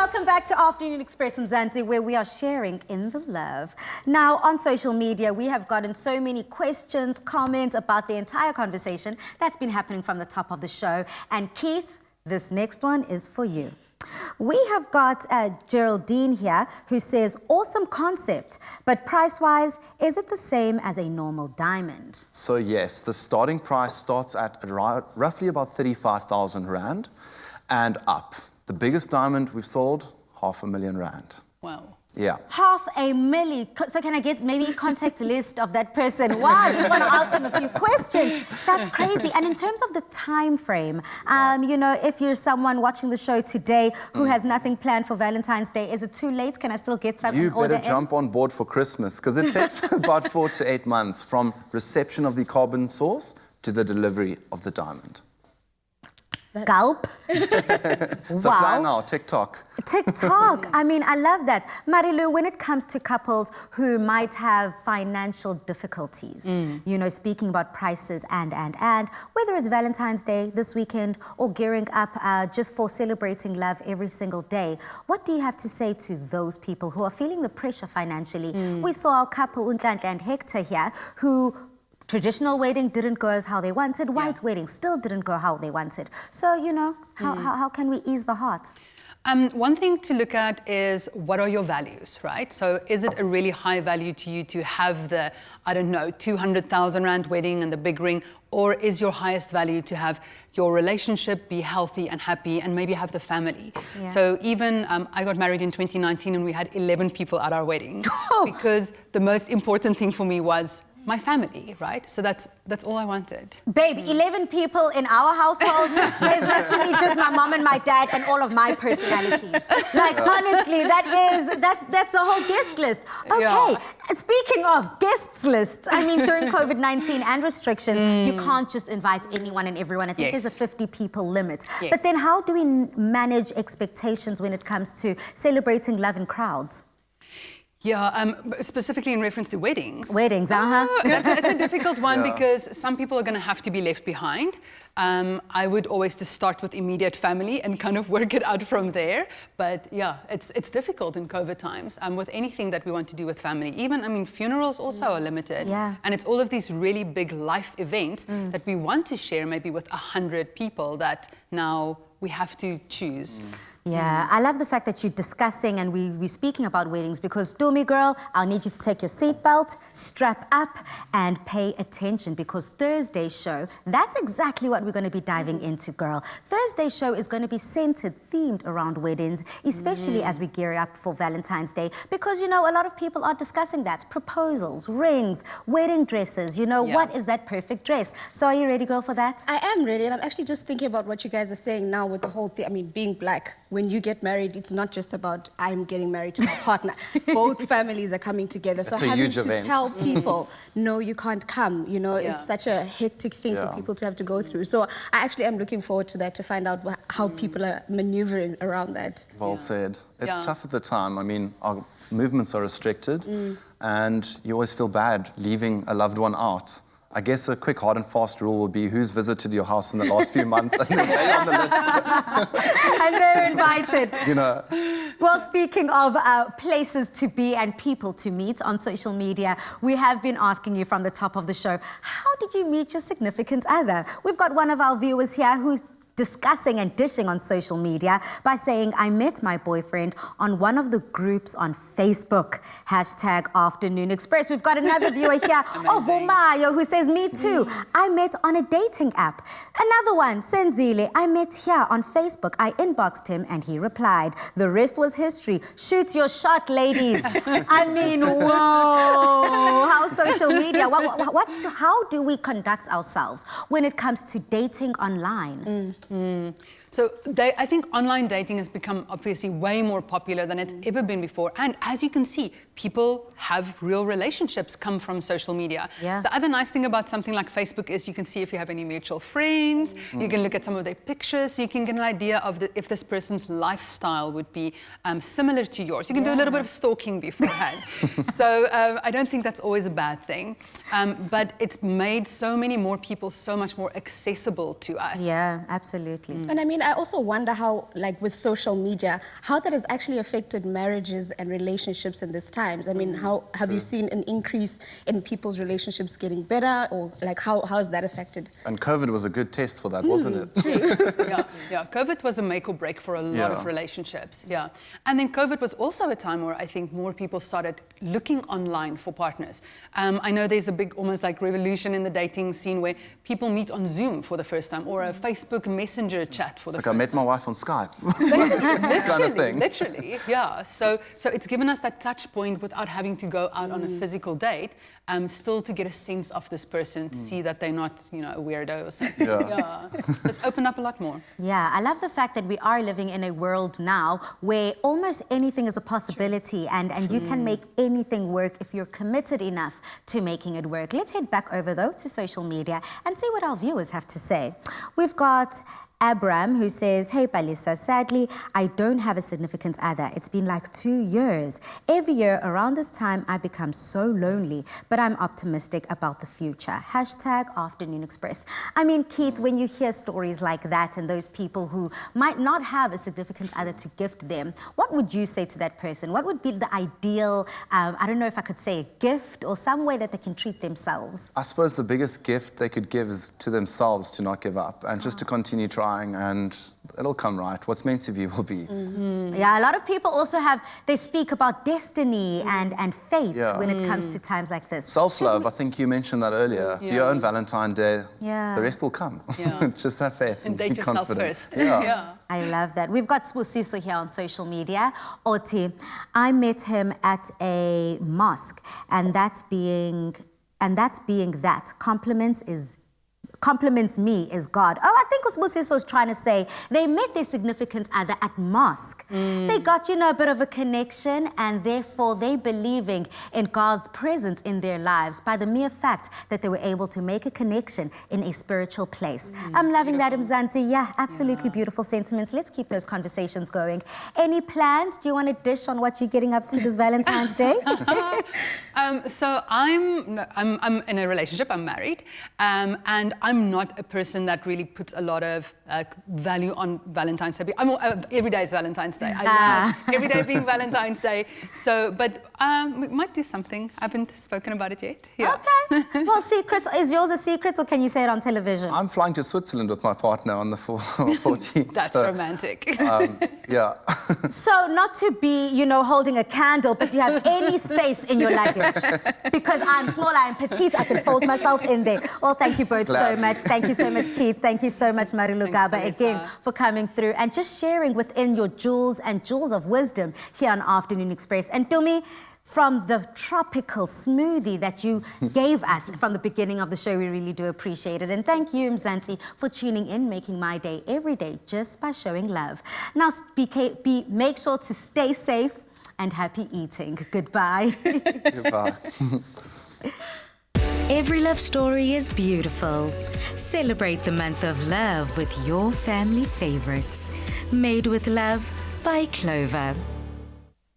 welcome back to Afternoon Express Mzansi, where we are sharing in the love. Now, on social media, we have gotten so many questions, comments about the entire conversation that's been happening from the top of the show. And Keith, this next one is for you. We have got Geraldine here who says, awesome concept, but price-wise, is it the same as a normal diamond? So yes, the starting price starts at roughly about 35,000 Rand and up. The biggest diamond we've sold, R500,000. Wow. Yeah. $500,000. So can I get maybe a contact list of that person? Wow, I just want to ask them a few questions. That's crazy. And in terms of the time frame, you know, if you're someone watching the show today who has nothing planned for Valentine's Day, is it too late? Can I still get something? You better jump on board for Christmas, because it takes about 4 to 8 months from reception of the carbon source to the delivery of the diamond. Gulp. Supply now, TikTok. TikTok. I mean, I love that. Marilu, when it comes to couples who might have financial difficulties, you know, speaking about prices and, whether it's Valentine's Day this weekend or gearing up just for celebrating love every single day, what do you have to say to those people who are feeling the pressure financially? We saw our couple, Unhlanhla and Hector here, who traditional wedding didn't go as how they wanted. White wedding still didn't go how they wanted. So, you know, how can we ease the heart? One thing to look at is, what are your values, right? So is it a really high value to you to have the, I don't know, 200,000 Rand wedding and the big ring? Or is your highest value to have your relationship be healthy and happy and maybe have the family? Yeah. So even, I got married in 2019 and we had 11 people at our wedding because the most important thing for me was my family, right? So that's all I wanted. Babe, 11 people in our household is literally just my mom and my dad and all of my personalities. Like, honestly, that's the whole guest list. Okay, speaking of guests lists, I mean, during COVID-19 and restrictions, you can't just invite anyone and everyone. I think there's a 50 people limit. But then how do we manage expectations when it comes to celebrating love in crowds? Yeah, specifically in reference to weddings. Weddings, That's a difficult one because some people are going to have to be left behind. I would always just start with immediate family and kind of work it out from there. But yeah, it's difficult in COVID times with anything that we want to do with family. Even, I mean, funerals also are limited. Yeah. And it's all of these really big life events that we want to share maybe with 100 people that now we have to choose. Yeah, I love the fact that you're discussing and we're speaking about weddings, because Dumi girl, I'll need you to take your seatbelt, strap up and pay attention, because Thursday's show, that's exactly what we're going to be diving into, girl. Thursday's show is going to be centered, themed around weddings, especially as we gear up for Valentine's Day, because, you know, a lot of people are discussing that. Proposals, rings, wedding dresses, you know, what is that perfect dress? So are you ready, girl, for that? I am ready, and I'm actually just thinking about what you guys are saying now with the whole thing. I mean, being black. When you get married, it's not just about I'm getting married to my partner. Both families are coming together. It's so a having huge to event. tell people, no, you can't come, you know, it's such a hectic thing for people to have to go through. So I actually am looking forward to that, to find out how people are maneuvering around that. Well said. It's tough at the time. I mean, our movements are restricted and you always feel bad leaving a loved one out. I guess a quick hard and fast rule would be who's visited your house in the last few months, and then they're on the list. And they're invited. You know. Well, speaking of places to be and people to meet on social media, we have been asking you from the top of the show, how did you meet your significant other? We've got one of our viewers here who's discussing and dishing on social media by saying, I met my boyfriend on one of the groups on Facebook. Hashtag Afternoon Express. We've got another viewer here, Vomayo, who says, me too. I met on a dating app. Another one, Senzile, I met here on Facebook. I inboxed him and he replied. The rest was history. Shoot your shot, ladies. I mean, whoa. How social media, how do we conduct ourselves when it comes to dating online? So I think online dating has become obviously way more popular than it's ever been before. And as you can see, people have real relationships come from social media. Yeah. The other nice thing about something like Facebook is you can see if you have any mutual friends, you can look at some of their pictures, so you can get an idea of if this person's lifestyle would be similar to yours. You can do a little bit of stalking beforehand. So I don't think that's always a bad thing. But it's made so many more people so much more accessible to us. Yeah, absolutely. And I mean, I also wonder how, like with social media, how that has actually affected marriages and relationships in these times. I mean, how have you seen an increase in people's relationships getting better, or like how has that affected? And COVID was a good test for that, wasn't it? Yeah. COVID was a make or break for a lot of relationships. Yeah. And then COVID was also a time where I think more people started looking online for partners. I know there's a big, almost like revolution in the dating scene where people meet on Zoom for the first time, or a Facebook Messenger chat for the first time. I met my wife on Skype. Literally, kind of thing. Literally, yeah. So it's given us that touch point without having to go out on a physical date, still to get a sense of this person, to see that they're not, you know, a weirdo or something. So it's opened up a lot more. Yeah, I love the fact that we are living in a world now where almost anything is a possibility, and you can make anything work if you're committed enough to making it work. Let's head back over, though, to social media and see what our viewers have to say. We've got Abram, who says, "Hey Palisa, sadly, I don't have a significant other. It's been like 2 years. Every year around this time, I become so lonely, but I'm optimistic about the future." #Afternoon Express. I mean, Keith, when you hear stories like that and those people who might not have a significant other to gift them, what would you say to that person? What would be the ideal, I don't know if I could say a gift or some way that they can treat themselves? I suppose the biggest gift they could give is to themselves to not give up and just to continue trying, and it'll come right. What's meant to be will be. Yeah, a lot of people also they speak about destiny and fate when it comes to times like this. Self-love, I think you mentioned that earlier. Your own Valentine Day, the rest will come. Just have faith And date be yourself confident. first. I love that. We've got Spusiso here on social media. Oti, I met him at a mosque, and that being that compliments me is God. Oh, I think Spusiso is trying to say they met their significant other at mosque. They got, a bit of a connection, and therefore they believing in God's presence in their lives by the mere fact that they were able to make a connection in a spiritual place. I'm loving that, Mzansi. Yeah, absolutely beautiful sentiments. Let's keep those conversations going. Any plans? Do you want to dish on what you're getting up to this Valentine's Day? So I'm in a relationship. I'm married, and I'm not a person that really puts a lot of value on Valentine's Day. Every day is Valentine's Day. I love every day being Valentine's Day. So, but we might do something. I haven't spoken about it yet. Okay. Well, is yours a secret, or can you say it on television? I'm flying to Switzerland with my partner on the 14th. That's romantic. Yeah. So not to be, holding a candle, but do you have any space in your luggage? Because I'm small, I'm petite, I can fold myself in there. Well, thank you both so much. Thank you so much, Keith. Thank you so much, Marilu Gaba, again, for coming through and just sharing within your jewels and jewels of wisdom here on Afternoon Express. And Tumi, from the tropical smoothie that you gave us from the beginning of the show, we really do appreciate it. And thank you, Mzansi, for tuning in, making my day every day just by showing love. Now, make sure to stay safe and happy eating. Goodbye. Goodbye. Every love story is beautiful. Celebrate the month of love with your family favorites. Made with Love by Clover.